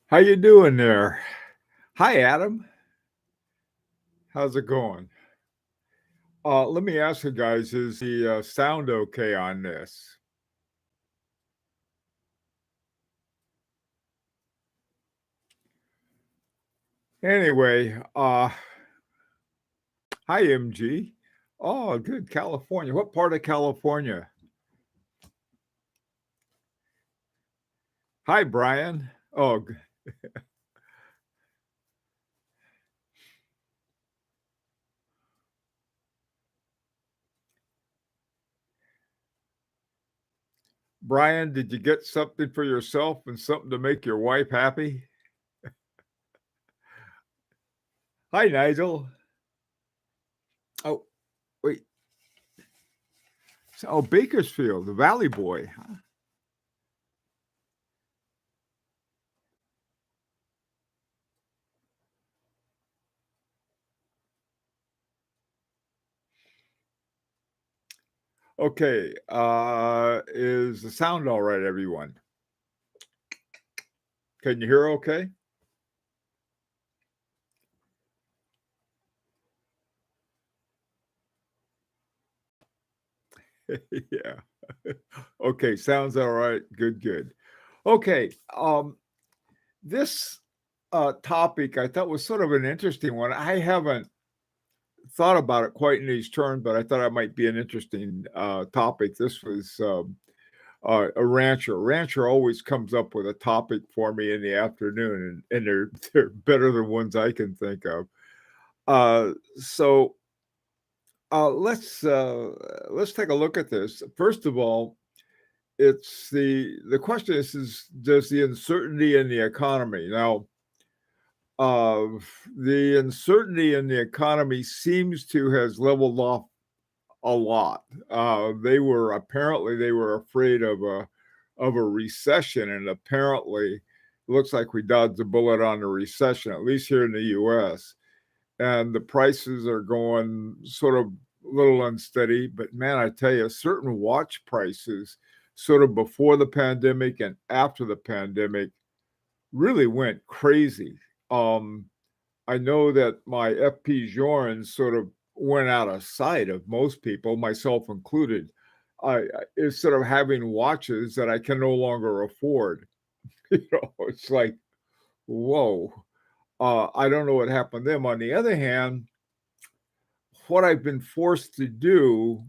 How you doing there? Hi, Adam. How's it going? Let me ask you guys, is the sound okay on this? Anyway, hi, MG. Oh, good. California. What part of California? Hi, Brian. Oh, Brian, did you get something for yourself and something to make your wife happy? Hi, Nigel. Oh, wait. Oh, Bakersfield, the Valley Boy. Okay. Is the sound all right, everyone? Can you hear okay? Yeah. Okay, sounds all right. Good, good. Okay, this topic I thought was sort of an interesting one. I haven't thought about it quite in these terms, but I thought it might be an interesting topic. This was a rancher. A rancher always comes up with a topic for me in the afternoon, and they're better than ones I can think of. So let's take a look at this. First of all, it's the question is does the uncertainty in the economy now the uncertainty in the economy seems to has leveled off a lot. They were afraid of a recession, and apparently it looks like we dodged a bullet on the recession, at least here in the US. And the prices are going sort of a little unsteady. But man, I tell you, certain watch prices, sort of before the pandemic and after the pandemic, really went crazy. Um, I know that my FP Jorns sort of went out of sight of most people, myself included. Instead of having watches that I can no longer afford, it's like, whoa. I don't know what happened to them. On the other hand, what I've been forced to do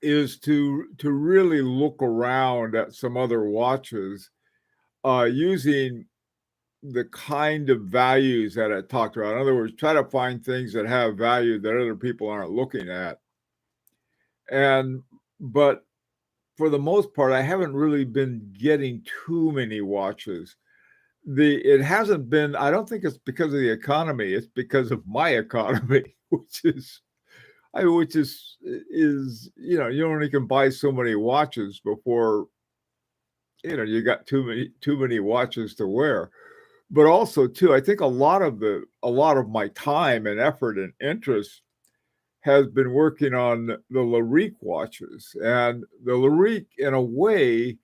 is to really look around at some other watches using the kind of values that I talked about. In other words, try to find things that have value that other people aren't looking at. And but for the most part, I haven't really been getting too many watches. It hasn't been. I don't think it's because of the economy. It's because of my economy, which is you only can buy so many watches before you got too many watches to wear. But also too, I think a lot of my time and effort and interest has been working on the Larique watches. And the Larique, in a way,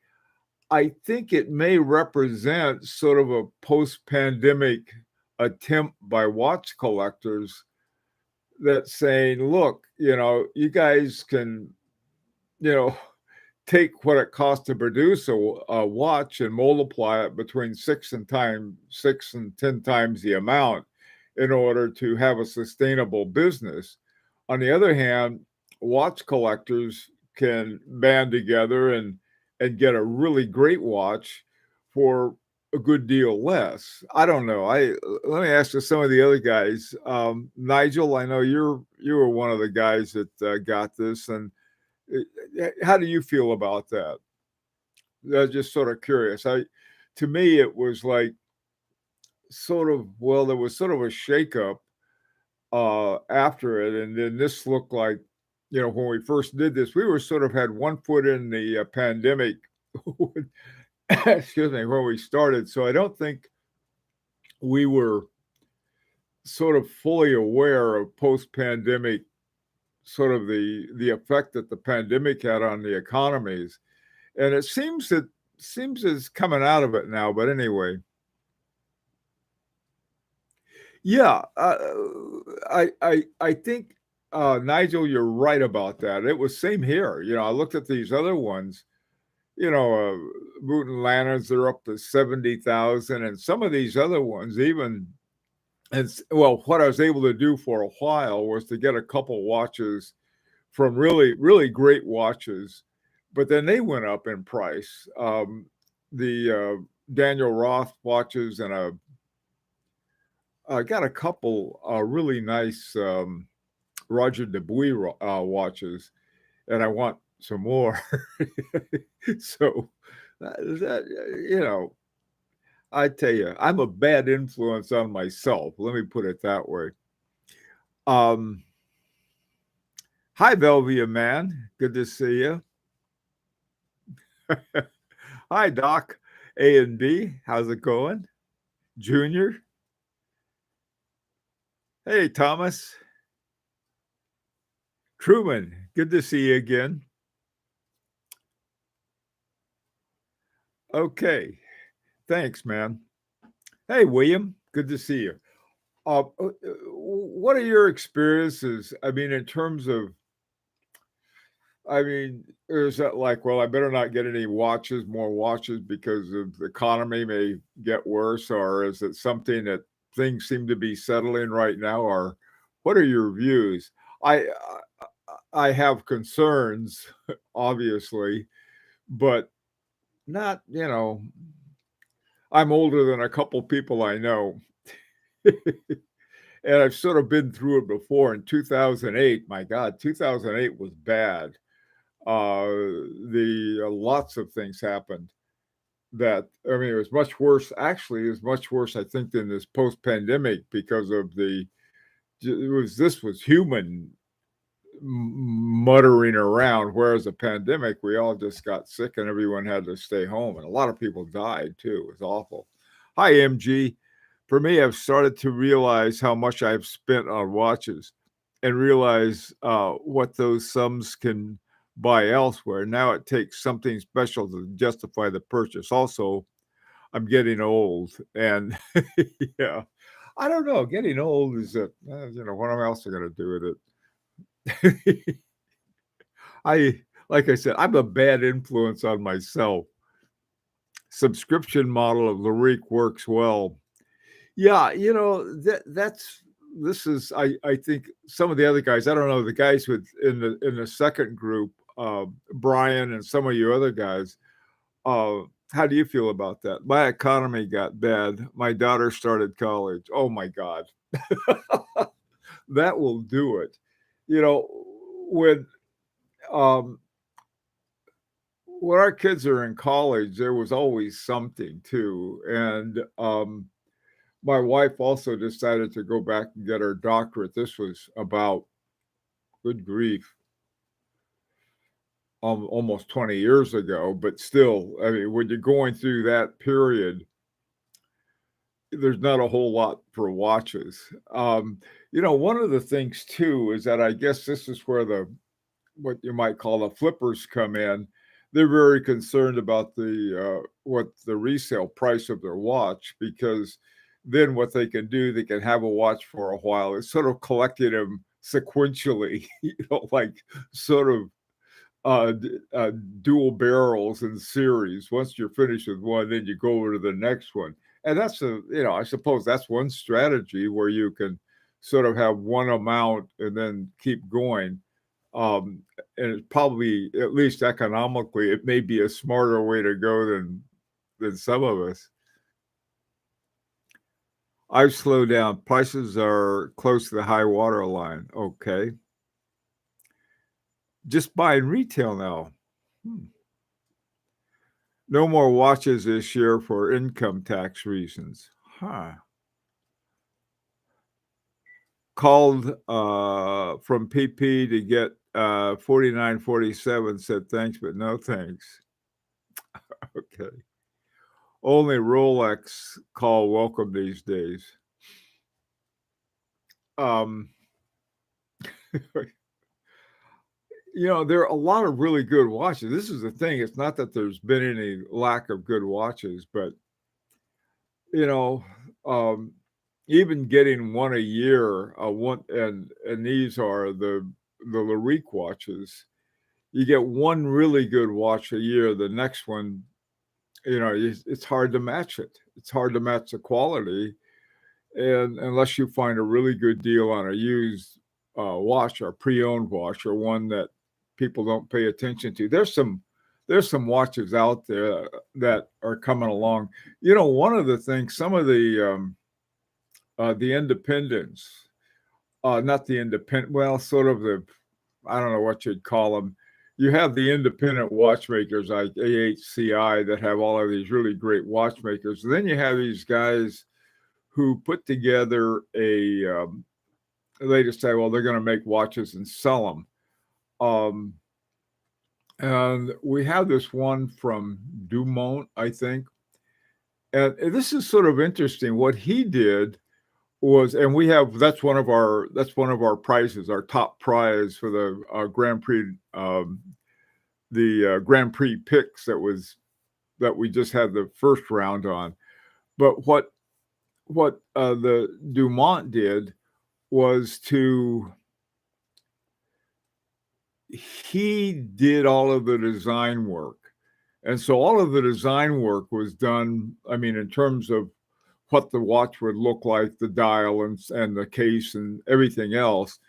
I think it may represent sort of a post-pandemic attempt by watch collectors that's saying, look, you guys can, you know, take what it costs to produce a watch and multiply it between 6 and 10 times the amount in order to have a sustainable business. On the other hand, watch collectors can band together and get a really great watch for a good deal less. I don't know. I Let me ask you some of the other guys. Nigel, I know you were one of the guys that got this, and how do you feel about that? Just sort of curious. To me, it was like there was sort of a shakeup after it, and then this looked like, when we first did this, we were sort of had one foot in the pandemic, excuse me, when we started. So I don't think we were sort of fully aware of post-pandemic, sort of the effect that the pandemic had on the economies. And it seems it's coming out of it now. But anyway, Yeah, I think, Nigel, you're right about that. It was same here. I looked at these other ones, Boot and Lanterns, they're up to 70,000, and some of these other ones even. And well, what I was able to do for a while was to get a couple watches from really, really great watches, but then they went up in price. The Daniel Roth watches, and I got a couple really nice Roger Dubuis watches, and I want some more. So that, I tell you, I'm a bad influence on myself. Let me put it that way. Um, Hi, Velvia man. Good to see you. Hi, Doc. A and B. How's it going? Junior. Hey, Thomas. Truman. Good to see you again. Okay. Thanks, man. Hey, William. Good to see you. What are your experiences? I mean, in terms of, is that like, well, I better not get any more watches because of the economy may get worse, or is it something that things seem to be settling right now, or what are your views? I I have concerns, obviously, but not, I'm older than a couple people I know. And I've sort of been through it before. In 2008, my God, 2008 was bad. The Lots of things happened that, it was much worse. Actually, it was much worse, I think, than this post-pandemic because of this was human muttering around, whereas a pandemic, we all just got sick and everyone had to stay home, and a lot of people died too. It was awful. Hi, MG. For me, I've started to realize how much I've spent on watches and realize what those sums can buy elsewhere. Now it takes something special to justify the purchase. Also, I'm getting old, and yeah, I don't know. Getting old is what else am I going to do with it? Like I said, I'm a bad influence on myself. Subscription model of Larique works well. Yeah, this is I think some of the other guys, I don't know, the guys in the second group, Brian and some of you other guys, how do you feel about that? My economy got bad. My daughter started college. Oh my God. That will do it. When um when our kids are in college, there was always something too. And my wife also decided to go back and get her doctorate. This was about, good grief, almost 20 years ago. But still, when you're going through that period, there's not a whole lot for watches. One of the things too is that I guess this is where what you might call the flippers come in. They're very concerned about what the resale price of their watch, because then what they can do, they can have a watch for a while. It's sort of collecting them sequentially, like sort of dual barrels in series. Once you're finished with one, then you go over to the next one. And I suppose that's one strategy where you can sort of have one amount and then keep going. And it's probably, at least economically, it may be a smarter way to go than some of us. I've slowed down. Prices are close to the high water line. Okay. Just buying retail now. No more watches this year for income tax reasons. Huh. Called from PP to get 4947, said thanks, but no thanks. Okay. Only Rolex call welcome these days. There are a lot of really good watches. This is the thing. It's not that there's been any lack of good watches, but, um, even getting one a year, one and these are the Larique watches. You get one really good watch a year. The next one, it's hard to match it. It's hard to match the quality, and unless you find a really good deal on a used watch or pre-owned watch or one that people don't pay attention to. There's some watches out there that are coming along. One of the things, some of the independents, not the independent, well, sort of I don't know what you'd call them. You have the independent watchmakers like AHCI that have all of these really great watchmakers. And then you have these guys who put together they just say, well, they're going to make watches and sell them. And we have this one from Dumont, I think. And this is sort of interesting. What he did was, and that's one of our prizes, our top prize for the Grand Prix, the Grand Prix picks that we just had the first round on. But what the Dumont did was he did all of the design work. And so all of the design work was done, I mean, in terms of what the watch would look like, the dial and the case and everything else.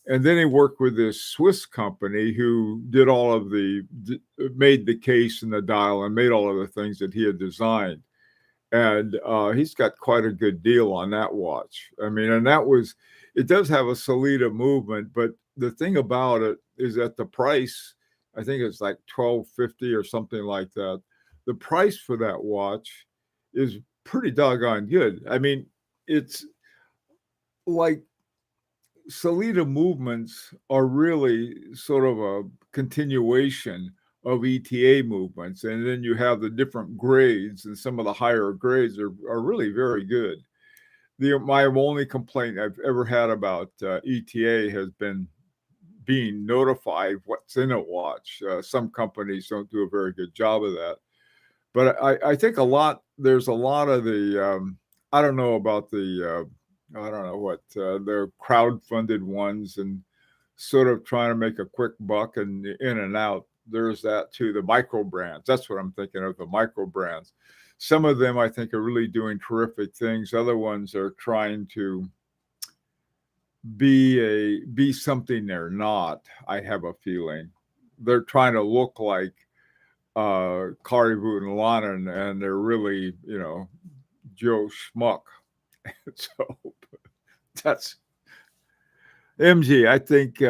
And then he worked with this Swiss company who did made the case and the dial and made all of the things that he had designed. And he's got quite a good deal on that watch. I mean, and it does have a Solita movement, but the thing about it is that the price, I think it's like $12.50 or something like that. The price for that watch is pretty doggone good. I mean, it's like Solita movements are really sort of a continuation of ETA movements. And then you have the different grades, and some of the higher grades are really very good. My only complaint I've ever had about ETA has been being notified what's in a watch. Some companies don't do a very good job of that. But I think there's a lot of the, I don't know about I don't know what, the crowd-funded ones and sort of trying to make a quick buck and in and out. There's that too, the micro brands. That's what I'm thinking of, the micro brands. Some of them I think are really doing terrific things. Other ones are trying to be something they're not. I have a feeling they're trying to look like Caribou and Lannon, and they're really, Joe Schmuck. So that's MG. I think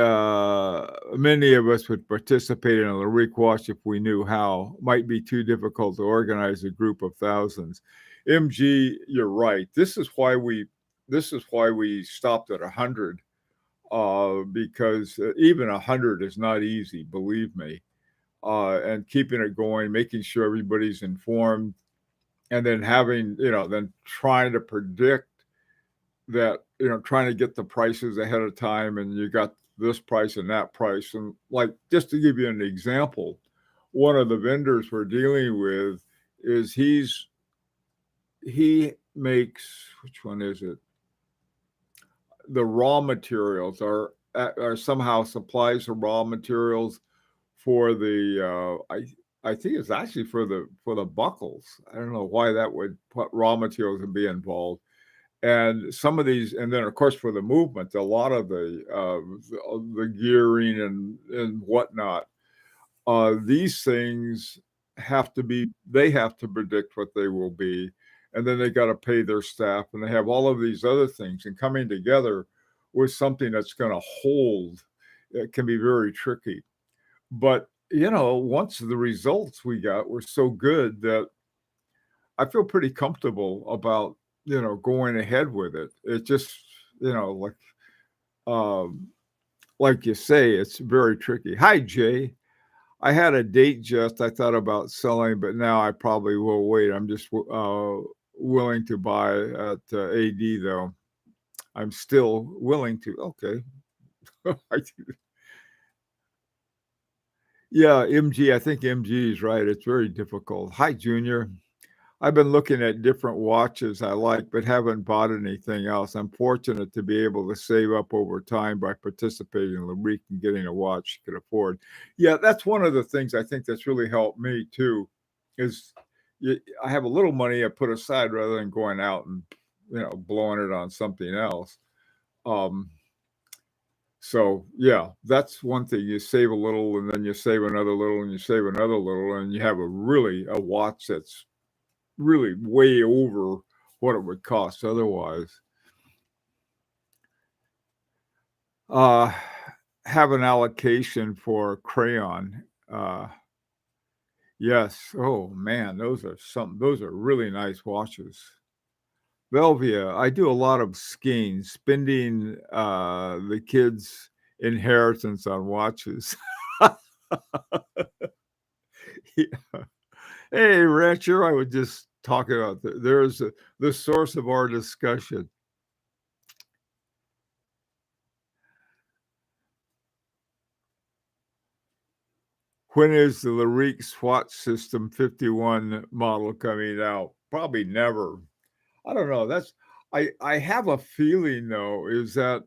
many of us would participate in a Larique watch if we knew how. Might be too difficult to organize a group of thousands. MG, you're right. This is why we stopped at 100, because even 100 is not easy, believe me. And keeping it going, making sure everybody's informed, and then then trying to predict that, trying to get the prices ahead of time, and you got this price and that price. And like, just to give you an example, one of the vendors we're dealing with is he makes, which one is it? The raw materials are somehow supplies the raw materials for the I think it's actually for the buckles. I don't know why that would put raw materials would be involved. And some of these, and then of course for the movement, a lot of the gearing and whatnot. These things they have to predict what they will be, and then they got to pay their staff, and they have all of these other things, and coming together with something that's going to hold, it can be very tricky. But once the results we got were so good that I feel pretty comfortable about going ahead with it. It just like you say, it's very tricky. Hi, Jay. I had a date I thought about selling, but now I probably will wait. I'm just willing to buy at AD though. I'm still willing to. Okay. Yeah, MG. I think MG is right. It's very difficult. Hi, Junior. I've been looking at different watches I like, but haven't bought anything else. I'm fortunate to be able to save up over time by participating in the week and getting a watch you can afford. Yeah, that's one of the things I think that's really helped me too, is I have a little money I put aside rather than going out and blowing it on something else. Um, so yeah, that's one thing. You save a little, and then you save another little, and you save another little, and you have a watch that's really way over what it would cost otherwise. Uh, have an allocation for crayon. Yes. Oh man, those are really nice watches. Velvia, I do a lot of skiing, spending the kids' inheritance on watches. Yeah. Hey, Rancher, I was just talking about there's the source of our discussion. When is the Larique SWAT System 51 model coming out? Probably never. I don't know. I have a feeling though is that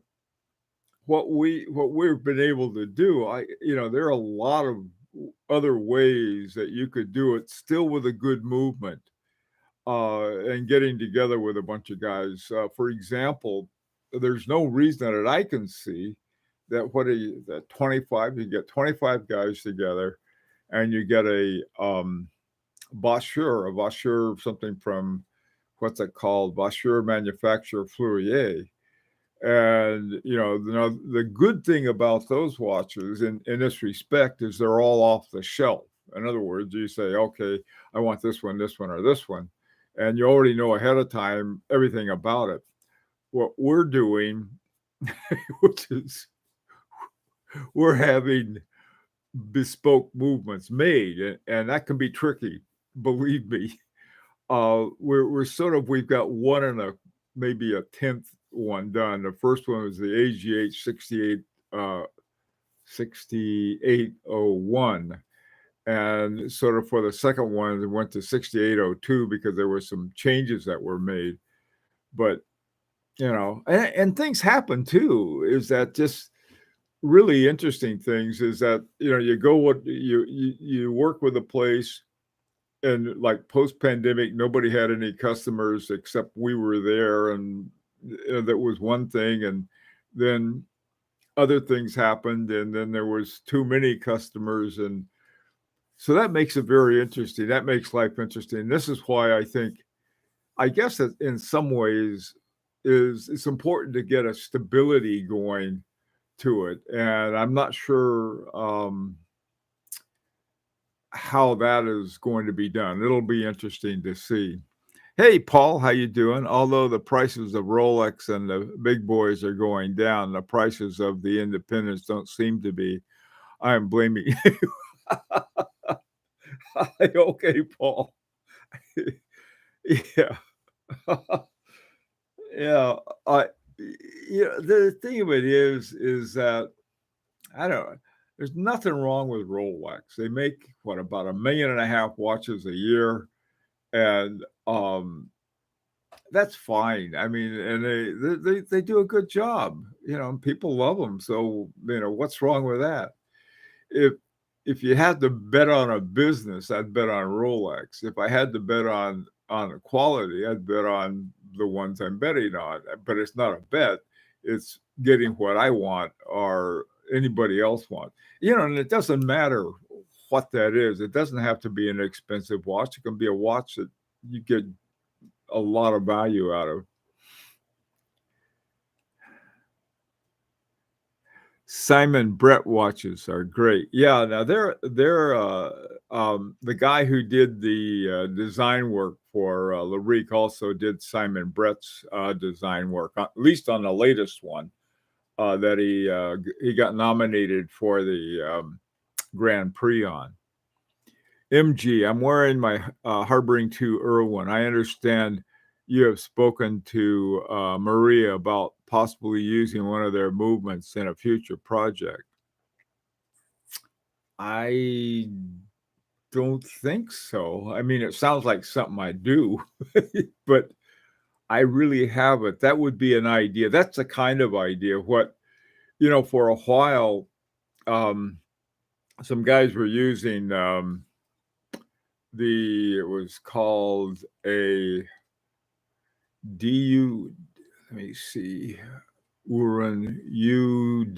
what we've been able to do, there are a lot of other ways that you could do it still with a good movement, and getting together with a bunch of guys. For example, there's no reason that I can see that that 25 you get 25 guys together and you get a Vaucheur something from what's it called? Vaucheur Manufacturer Fleurier. And the good thing about those watches in this respect is they're all off the shelf. In other words, you say, okay, I want this one, or this one, and you already know ahead of time everything about it. What we're doing, which is we're having bespoke movements made, and that can be tricky, believe me. We've got one and maybe a 10th one done. The first one was the AGH 6801, and sort of for the second one it went to 6802 because there were some changes that were made. But and things happen too. Is that just really interesting things? Is that you go you work with a place, and like post pandemic, nobody had any customers except we were there, and that was one thing. And then other things happened, and then there was too many customers, and so that makes it very interesting. That makes life interesting. This is why I guess that in some ways is it's important to get a stability going to it, and I'm not sure how that is going to be done. It'll be interesting to see. Hey, Paul, how you doing? Although the prices of Rolex and the big boys are going down, the prices of the independents don't seem to be. I am blaming you. Okay, Paul. Yeah. Yeah. I the thing of it is that I don't know. There's nothing wrong with Rolex. They make about 1.5 million watches a year, and that's fine. I mean, and they do a good job. And people love them. So what's wrong with that? If if you had to bet on a business, I'd bet on Rolex. If I had to bet on quality, I'd bet on the ones I'm betting on. But it's not a bet; it's getting what I want or anybody else want. And it doesn't matter what that is. It doesn't have to be an expensive watch. It can be a watch that you get a lot of value out of. Simon Brett watches are great. Yeah, now they're the guy who did the design work for Larique also did Simon Brett's design work, at least on the latest one that he got nominated for the Grand Prix on. MG, I'm wearing my Harboring 2 Irwin. I understand you have spoken to Maria about possibly using one of their movements in a future project. I don't think so. I mean, it sounds like something I do, but I really haven't. That would be an idea. That's the kind of idea. What, for a while, some guys were using it was called a DU, let me see, Uran UWD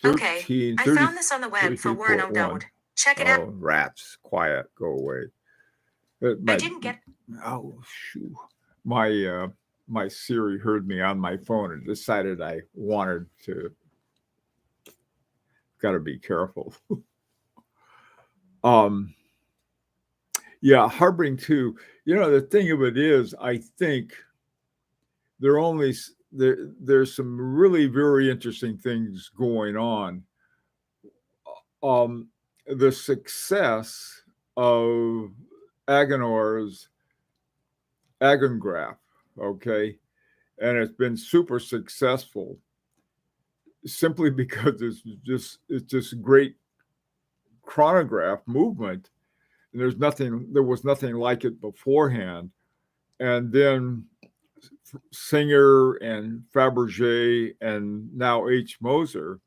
Okay, 13, I 30, found this on the web for Warren 33.1. O'Dowd. Check it out. Oh, rats, quiet, go away. I didn't get. Oh, shoot. My Siri heard me on my phone and decided I wanted to. Got to be careful. Yeah, harboring too. The thing of it is, I think there's some really very interesting things going on. The success of Agonor's Agongraph, okay, and it's been super successful simply because it's just great chronograph movement, and there was nothing like it beforehand. And then Singer and Fabergé and now H. Moser,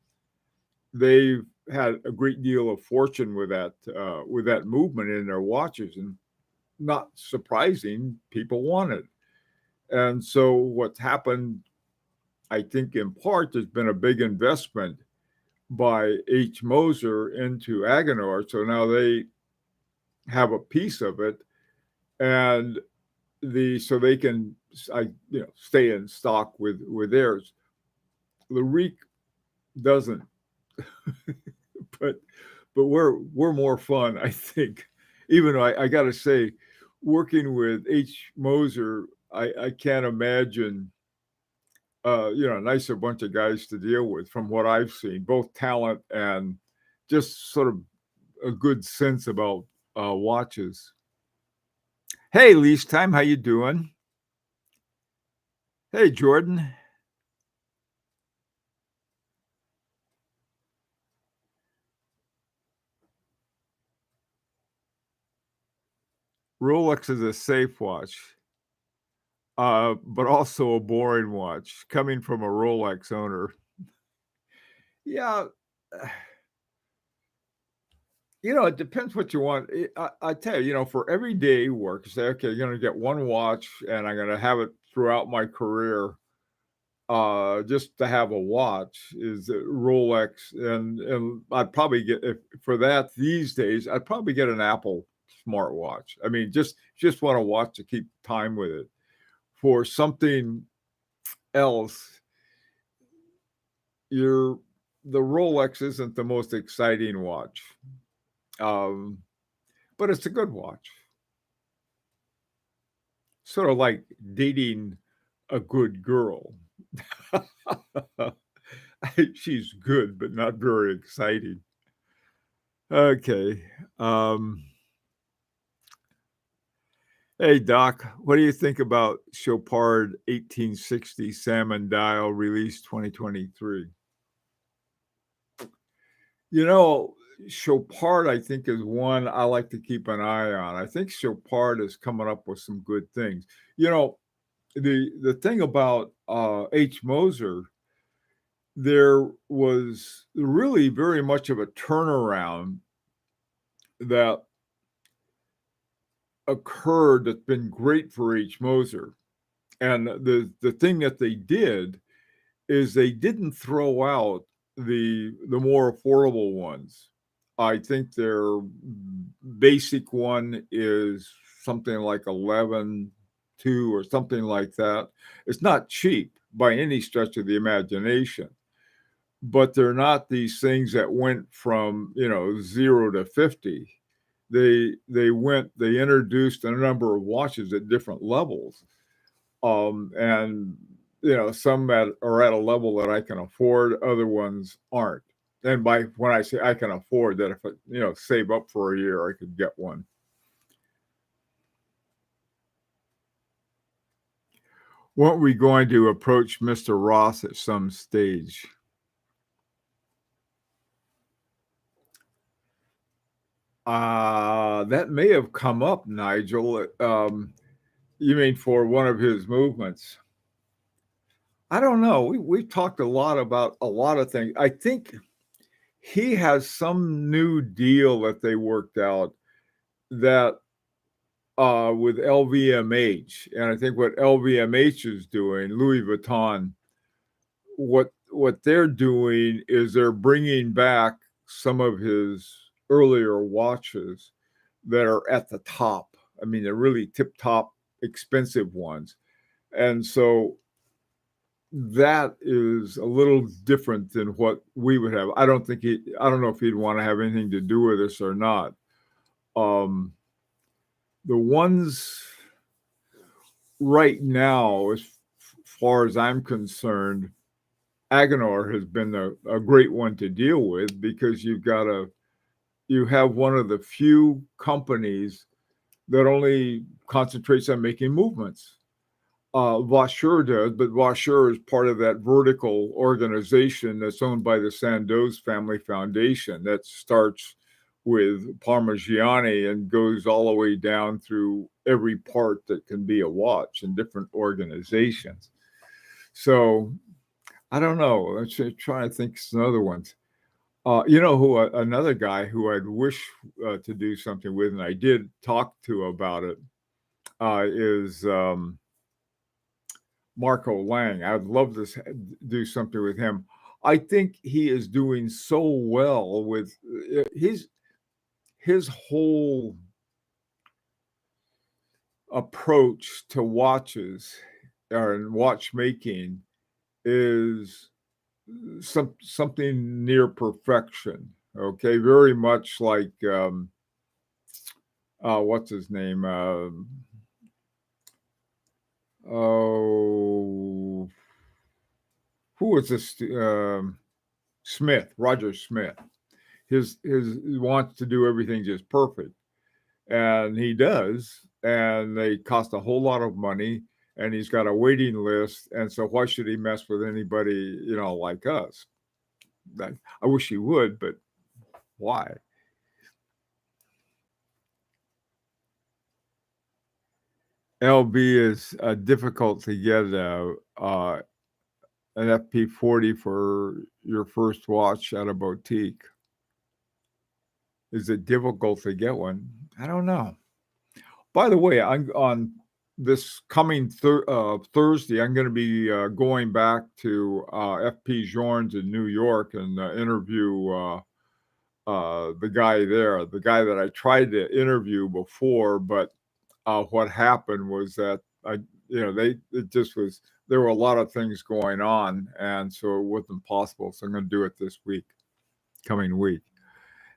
they've had a great deal of fortune with that movement in their watches, and not surprising, people want it. And so what's happened, I think in part, there's been a big investment by H. Moser into Agonor, so now they have a piece of it, and so they can stay in stock with theirs. Larique doesn't, but we're more fun, I think. Even though I got to say, working with H. Moser, I can't imagine a nicer bunch of guys to deal with from what I've seen, both talent and just sort of a good sense about watches. Hey, Lease Time, how you doing? Hey, Jordan. Rolex is a safe watch, but also a boring watch, coming from a Rolex owner. Yeah, it depends what you want. I tell you, for everyday work, say, okay, you're going to get one watch, and I'm going to have it throughout my career. Just to have a watch is a Rolex, and I'd probably get, for that these days, I'd probably get an Apple smartwatch. I mean, just want a watch to keep time with it. For something else, the Rolex isn't the most exciting watch, but it's a good watch. Sort of like dating a good girl. She's good, but not very exciting. Okay. Hey, Doc, what do you think about Chopard 1860 Salmon Dial release 2023? Chopard, I think, is one I like to keep an eye on. I think Chopard is coming up with some good things. The thing about H. Moser, there was really very much of a turnaround that occurred that's been great for H. Moser. And the thing that they did is they didn't throw out the more affordable ones. I think their basic one is something like 11.2 or something like that. It's not cheap by any stretch of the imagination, but they're not these things that went from 0 to 50. They introduced a number of watches at different levels, and some are at a level that I can afford, other ones aren't. And when I say I can afford, that if I save up for a year, I could get one. Weren't we going to approach Mr. Ross at some stage? That may have come up, Nigel. You mean for one of his movements? I don't know. We've talked a lot about a lot of things. I think he has some new deal that they worked out that with LVMH, and I think what LVMH is doing, Louis Vuitton, what they're doing is they're bringing back some of his earlier watches that are at the top. I mean, they're really tip top expensive ones. And so that is a little different than what we would have. I don't know if he'd want to have anything to do with this or not. The ones right now, as far as I'm concerned, Agenor has been a great one to deal with because you have one of the few companies that only concentrates on making movements. Vaucher does, but Vaucher is part of that vertical organization that's owned by the Sandoz Family Foundation that starts with Parmigiani and goes all the way down through every part that can be a watch in different organizations. So I don't know. I'm trying to think of some other ones. Another guy who I'd wish to do something with, and I did talk to about it, is Marco Lang. I'd love to do something with him. I think he is doing so well with his whole approach to watches and watchmaking is something near perfection. Okay, very much like what's his name? Who was this? Smith, Roger Smith. His wants to do everything just perfect, and he does, and they cost a whole lot of money, and he's got a waiting list, and so why should he mess with anybody, like us? I wish he would, but why? LB is difficult to get an FP40 for your first watch at a boutique. Is it difficult to get one? I don't know. By the way, I'm on this coming Thursday. I'm going to be going back to FP Journes in New York and interview the guy there, the guy that I tried to interview before, but what happened was that there were a lot of things going on, and so it wasn't possible. So I'm going to do it this coming week.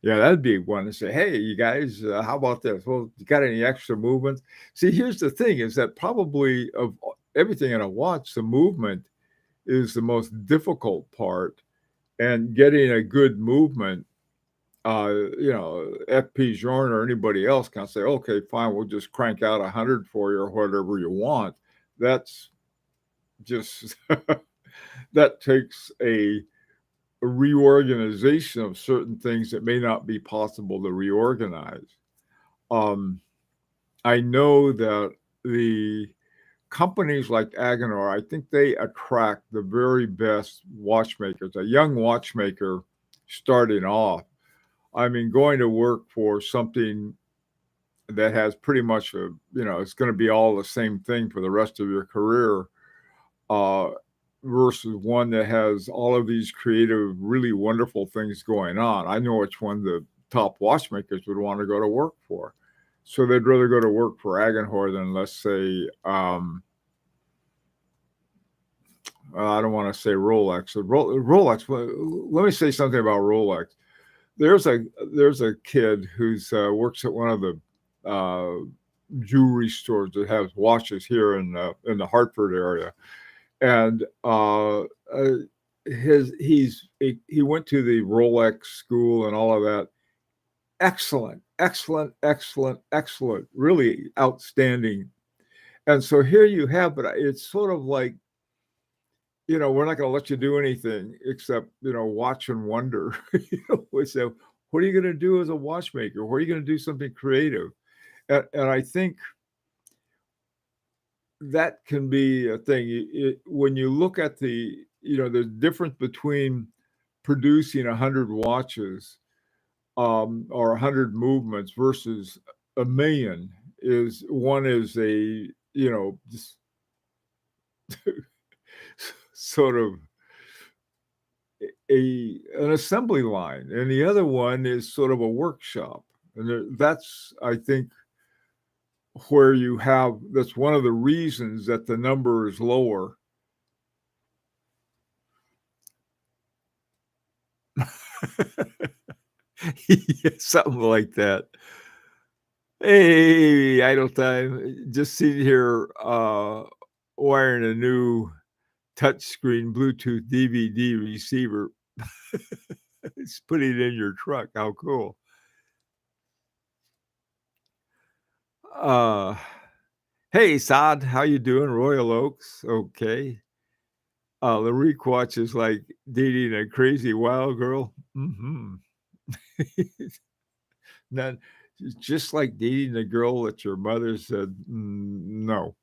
Yeah, that'd be one to say, hey, you guys, how about this? Well, you got any extra movements? See, here's the thing is that probably of everything in a watch, the movement is the most difficult part. And getting a good movement, FP Journe or anybody else can say, okay, fine, we'll just crank out 100 for you or whatever you want. That's just, that takes a reorganization of certain things that may not be possible to reorganize. I know that the companies like Agenor, I think they attract the very best watchmakers. A young watchmaker starting off, I mean, going to work for something that has pretty much it's going to be all the same thing for the rest of your career, versus one that has all of these creative, really wonderful things going on. I know which one the top watchmakers would want to go to work for. So they'd rather go to work for Agenor than, let's say, I don't want to say Rolex. Rolex. Let me say something about Rolex. There's a kid who's works at one of the jewelry stores that has watches here in the Hartford area. And he went to the Rolex school and all of that. Excellent, really outstanding. And so here you have, but it's sort of like, we're not going to let you do anything except, watch and wonder. So What are you going to do as a watchmaker? What are you going to do something creative? And I think that can be a thing. When you look at the difference between producing 100 watches or 100 movements versus a million is one is just sort of an assembly line, and the other one is sort of a workshop. And that's, I think, where that's one of the reasons that the number is lower. Yeah, something like that. Hey, idle time. Just sitting here wiring a new touchscreen Bluetooth DVD receiver. It's putting it in your truck. How cool. Hey, Saad, how you doing? Royal Oaks. Okay. Larique watches like dating a crazy wild girl. Mm-hmm. Then, just like dating a girl that your mother said no.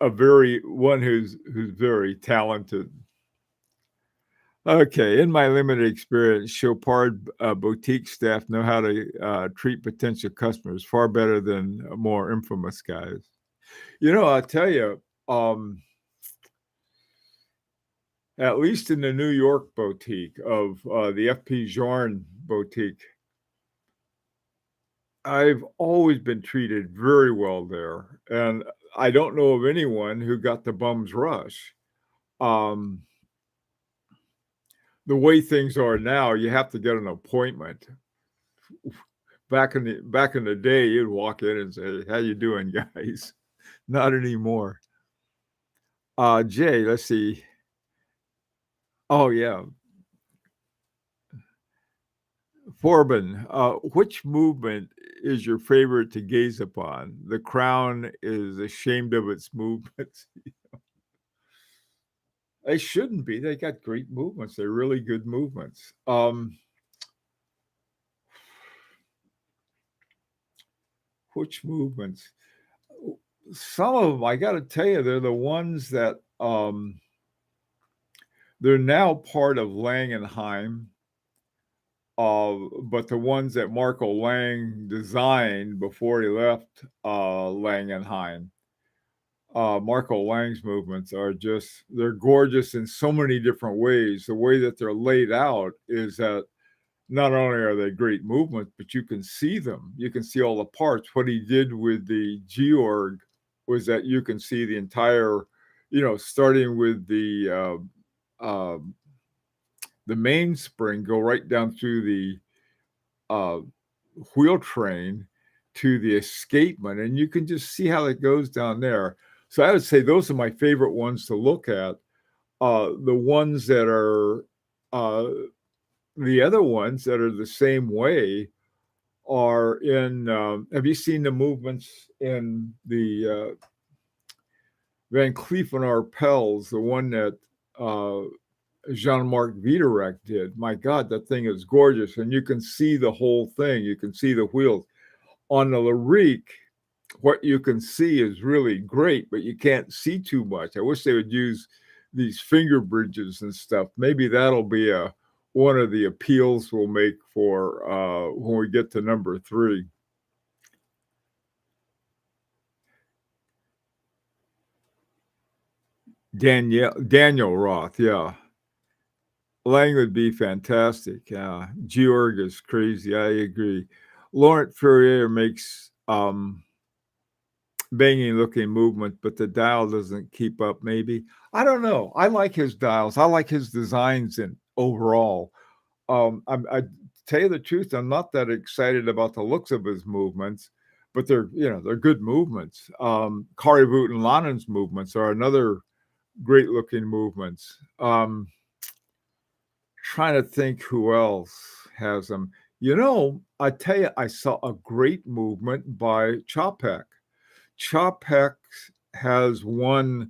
One who's very talented. Okay, in my limited experience, Chopard boutique staff know how to treat potential customers far better than more infamous guys. I'll tell you, at least in the New York boutique of the FP Jarn boutique, I've always been treated very well there. And I don't know of anyone who got the bum's rush. The way things are now, you have to get an appointment. Back in the day, you'd walk in and say, "How you doing, guys?" Not anymore. Jay, let's see. Oh yeah, Forbin. Which movement is your favorite to gaze upon? The crown is ashamed of its movements. They shouldn't be. They got great movements. They're really good movements. Which movements? Some of them, I got to tell you, they're the ones that they're now part of Langenheim. But the ones that Marco Lang designed before he left Langenheim, Marco Lang's movements they're gorgeous in so many different ways. The way that they're laid out is that not only are they great movements, but you can see them. You can see all the parts. What he did with the Georg was that you can see the entire, starting with the mainspring, go right down through the wheel train to the escapement, and you can just see how it goes down there. So I would say those are my favorite ones to look at. The ones that are the other ones that are the same way are in. Have you seen the movements in the Van Cleef and Arpels? The one that Jean-Marc Viderec did. My God, that thing is gorgeous, and you can see the whole thing. You can see the wheels. On the Larique, what you can see is really great, but you can't see too much. I wish they would use these finger bridges and stuff. Maybe that'll be one of the appeals we'll make for when we get to number 3. Daniel Roth, yeah. Lang would be fantastic. Georg is crazy. I agree. Laurent Ferrier makes banging looking movement, but the dial doesn't keep up. Maybe, I don't know. I like his dials. I like his designs and overall. I tell you the truth, I'm not that excited about the looks of his movements, but they're good movements. Kari Voot and Lanen's movements are another great looking movements. Trying to think who else has them. I tell you, I saw a great movement by Chopek. Chopek has won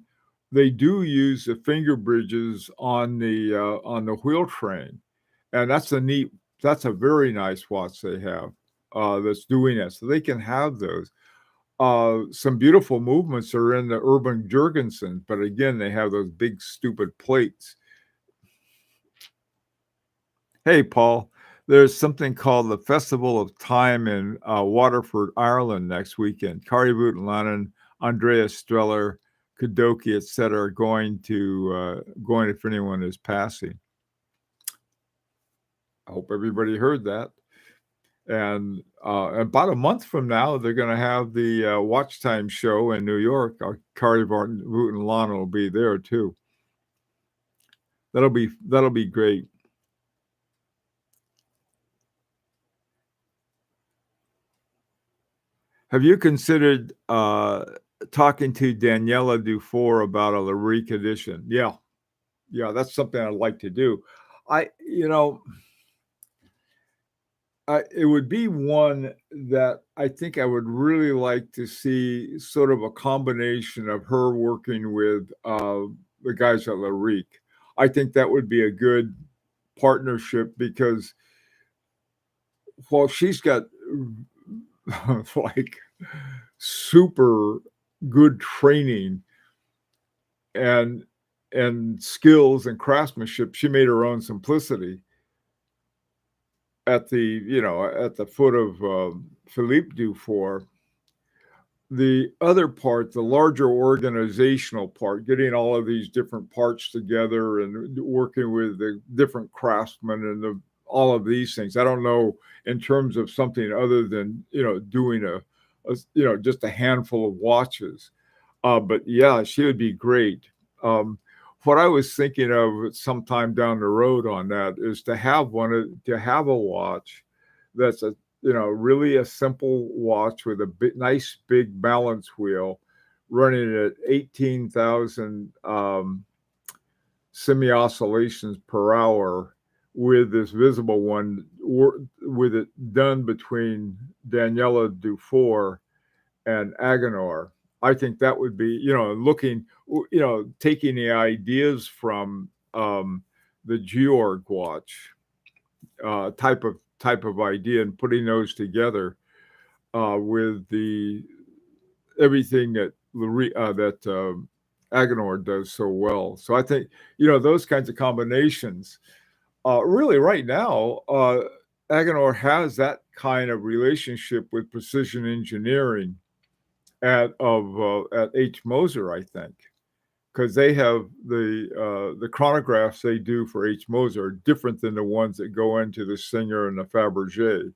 they do use the finger bridges on the wheel train, and that's a very nice watch they have, that's doing that, so they can have those. Some beautiful movements are in the Urban Jurgensen, but again, they have those big stupid plates. Hey, Paul, there's something called the Festival of Time in Waterford, Ireland next weekend. Kari Voutilainen, Andreas Streller, Kadoki, etc. are going if anyone is passing. I hope everybody heard that. And about a month from now, they're going to have the Watch Time show in New York. Kari Voutilainen will be there too. That'll be great. Have you considered talking to Daniela Dufour about a Larique edition? Yeah, that's something I'd like to do. It would be one that I think I would really like to see, sort of a combination of her working with the guys at Larique. I think that would be a good partnership because, well, she's got like super good training and skills and craftsmanship. She made her own simplicity at the foot of Philippe Dufour. The other part, the larger organizational part, getting all of these different parts together and working with the different craftsmen and all of these things. I don't know in terms of something other than doing just a handful of watches. But yeah, she would be great. What I was thinking of sometime down the road on that is to have a watch that's really a simple watch with a nice big balance wheel running at 18,000 semi-oscillations per hour, with this visible one, with it done between Daniela Dufour and Agenor. I think that would be, taking the ideas from the Georg watch type of idea and putting those together with everything that Agenor does so well. So I think those kinds of combinations. Really, right now, Agenor has that kind of relationship with precision engineering at H. Moser, I think, because they have the chronographs they do for H. Moser are different than the ones that go into the Singer and the Fabergé.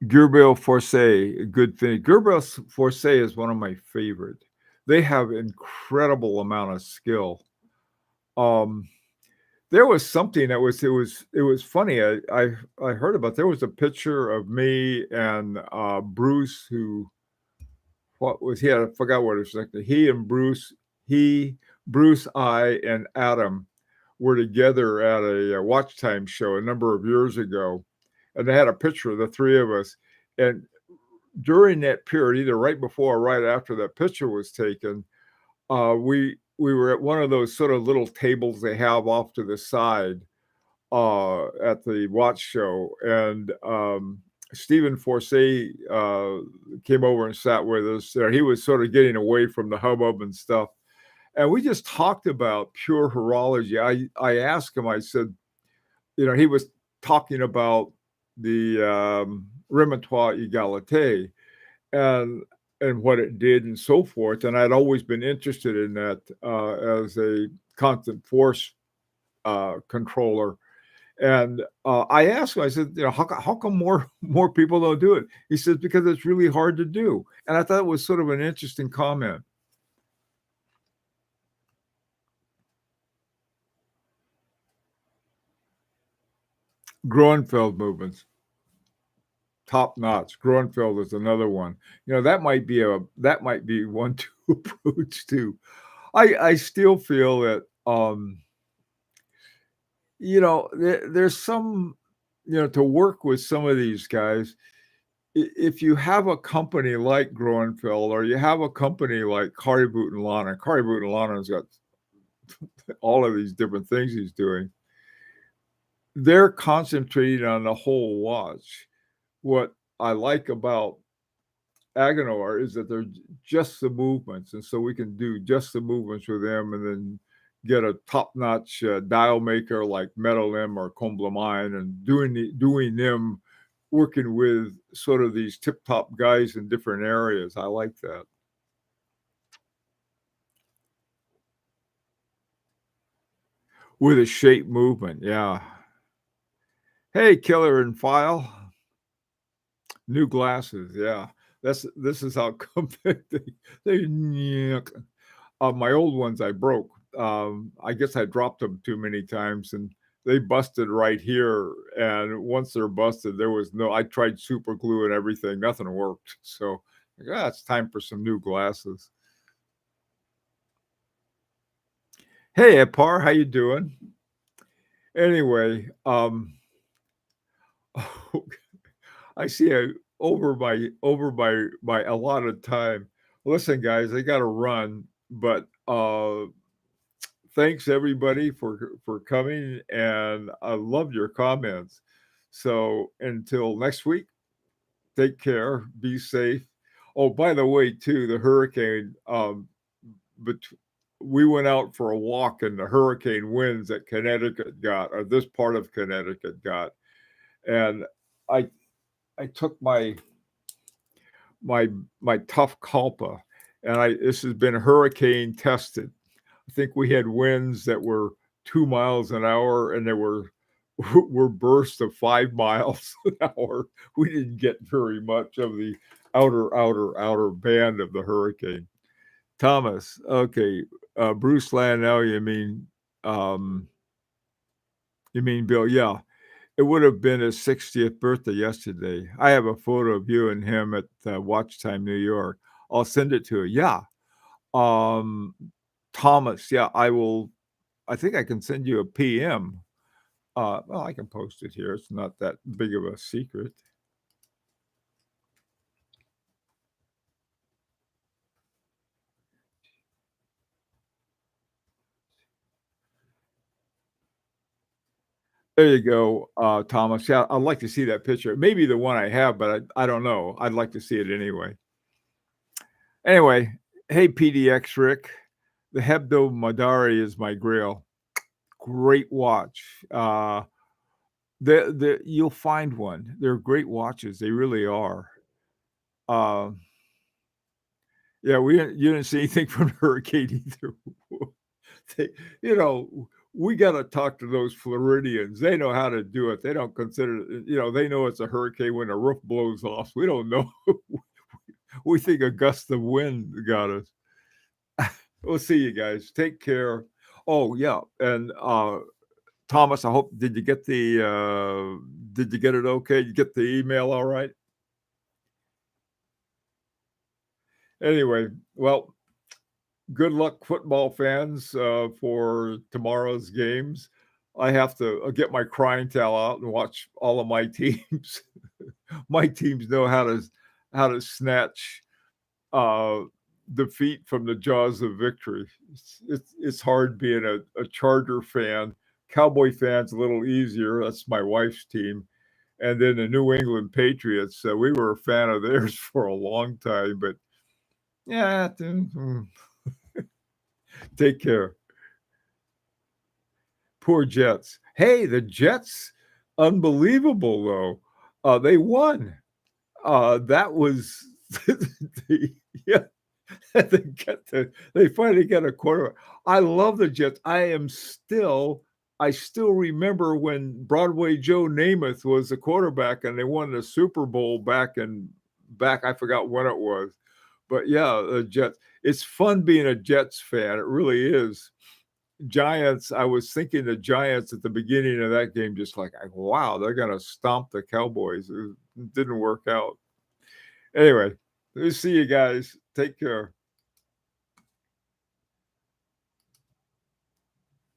Girard-Perregaux, a good thing. Girard-Perregaux is one of my favorite. They have incredible amount of skill. There was something that it was funny. I heard about, there was a picture of me and Bruce, I forgot what it was like. He and Bruce, I and Adam were together at a Watch Time show a number of years ago, and they had a picture of the three of us. And during that period, either right before or right after that picture was taken, we were at one of those sort of little tables they have off to the side at the watch show, and Stephen Forsay came over and sat with us. He was sort of getting away from the hubbub and stuff, and we just talked about pure horology. I asked him, I said, he was talking about the Remontoir Égalité and what it did and so forth. And I'd always been interested in that as a constant force controller. And I asked him, I said, how come more people don't do it? He says, because it's really hard to do. And I thought it was sort of an interesting comment. Groenfeld movements. Top notch. Groenfeld is another one. That might be one to approach too. I still feel that there's some to work with some of these guys, if you have a company like Groenfeld or you have a company like Kari Bootolana's got all of these different things he's doing. They're concentrating on the whole watch. What I like about Agenor is that they're just the movements, and so we can do just the movements with them, and then get a top-notch dial maker like Metalim or Comblamine, and doing them, working with sort of these tip-top guys in different areas. I like that. With a shape movement, yeah. Hey, Killer and File. New glasses, yeah. This is how come they my old ones I broke. I guess I dropped them too many times and they busted right here. And once they're busted, I tried super glue and everything, nothing worked. So it's time for some new glasses. Hey, Epar, how you doing? Anyway, I see over my allotted time. Listen, guys, I got to run, but thanks everybody for coming, and I love your comments. So until next week, take care, be safe. Oh, by the way, too, the hurricane. But we went out for a walk, and the hurricane winds that Connecticut got, or this part of Connecticut got, and I took my tough Culpa, and this has been hurricane tested. I think we had winds that were 2 miles an hour, and there were bursts of 5 miles an hour. We didn't get very much of the outer band of the hurricane. Thomas, okay, Bruce Lanell, you mean Bill? Yeah. It would have been his 60th birthday yesterday. I have a photo of you and him at Watch Time New York. I'll send it to you. Yeah. Thomas, yeah, I will. I think I can send you a PM. Well, I can post it here. It's not that big of a secret. There you go, Thomas. Yeah, I'd like to see that picture. Maybe the one I have, but I don't know. I'd like to see it anyway. Anyway, hey, PDX Rick. The Hebdo Madari is my grail. Great watch. You'll find one. They're great watches. They really are. Yeah, you didn't see anything from the hurricane either. We got to talk to those Floridians. They know how to do it. They don't consider, they know it's a hurricane when the roof blows off. We don't know. We think a gust of wind got us. We'll see you guys. Take care. Oh yeah, and Thomas, I hope did you get it okay? You get the email all right? Anyway, well, good luck, football fans, for tomorrow's games. I have to get my crying towel out and watch all of my teams. My teams know how to snatch defeat from the jaws of victory. It's hard being a Charger fan. Cowboy fans a little easier. That's my wife's team. And then the New England Patriots. We were a fan of theirs for a long time, but yeah. Take care. Poor Jets. Hey, the Jets, unbelievable though. They won. That was yeah. They finally get a quarterback. I love the Jets. I still remember when Broadway Joe Namath was the quarterback and they won the Super Bowl back. I forgot when it was. But yeah, the Jets. It's fun being a Jets fan. It really is. Giants, I was thinking the Giants at the beginning of that game, just like, wow, they're going to stomp the Cowboys. It didn't work out. Anyway, we'll see you guys. Take care.